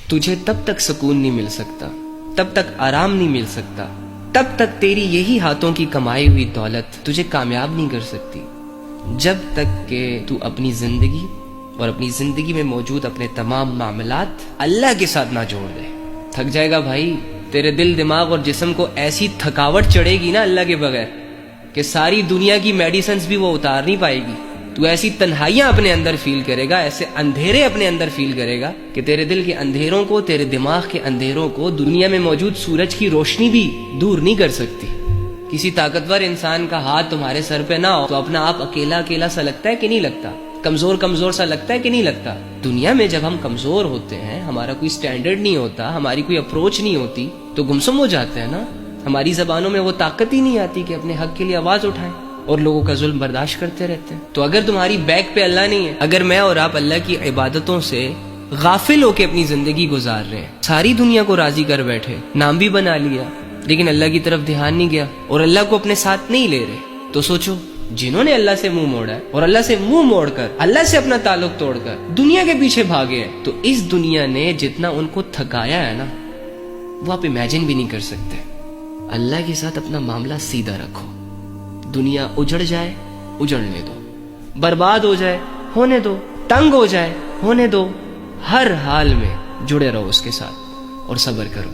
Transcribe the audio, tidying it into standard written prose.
تجھے تب تک سکون نہیں مل سکتا، تب تک آرام نہیں مل سکتا، تب تک تیری یہی ہاتھوں کی کمائی ہوئی دولت تجھے کامیاب نہیں کر سکتی، جب تک کہ تو اپنی زندگی اور اپنی زندگی میں موجود اپنے تمام معاملات اللہ کے ساتھ نہ جوڑ دے۔ تھک جائے گا بھائی، تیرے دل، دماغ اور جسم کو ایسی تھکاوٹ چڑھے گی نا اللہ کے بغیر کہ ساری دنیا کی میڈیسنز بھی وہ اتار نہیں پائے گی۔ تو ایسی تنہائیاں اپنے اندر فیل کرے گا، ایسے اندھیرے اپنے اندر فیل کرے گا کہ تیرے دل کے اندھیروں کو، تیرے دماغ کے اندھیروں کو دنیا میں موجود سورج کی روشنی بھی دور نہیں کر سکتی۔ کسی طاقتور انسان کا ہاتھ تمہارے سر پہ نہ ہو تو اپنا آپ اکیلا اکیلا سا لگتا ہے کہ نہیں لگتا؟ کمزور کمزور سا لگتا ہے کہ نہیں لگتا؟ دنیا میں جب ہم کمزور ہوتے ہیں، ہمارا کوئی سٹینڈرڈ نہیں ہوتا، ہماری کوئی اپروچ نہیں ہوتی تو گمسم ہو جاتے ہیں نا۔ ہماری زبانوں میں وہ طاقت ہی نہیں آتی کہ اپنے حق کے لیے آواز اٹھائیں، اور لوگوں کا ظلم برداشت کرتے رہتے ہیں۔ تو اگر تمہاری بیک پہ اللہ نہیں ہے، اگر میں اور آپ اللہ کی عبادتوں سے غافل ہو کے اپنی زندگی گزار رہے ہیں، ساری دنیا کو راضی کر بیٹھے، نام بھی بنا لیا لیکن اللہ کی طرف دھیان نہیں گیا اور اللہ کو اپنے ساتھ نہیں لے رہے، تو سوچو جنہوں نے اللہ سے منہ موڑا ہے اور اللہ سے منہ موڑ کر، اللہ سے اپنا تعلق توڑ کر دنیا کے پیچھے بھاگے ہیں، تو اس دنیا نے جتنا ان کو تھکایا ہے نا، وہ آپ امیجن بھی نہیں کر سکتے۔ اللہ کے ساتھ اپنا معاملہ سیدھا رکھو، دنیا اجڑ جائے اجڑنے دو، برباد ہو جائے ہونے دو، تنگ ہو جائے ہونے دو، ہر حال میں جڑے رہو اس کے ساتھ اور صبر کرو۔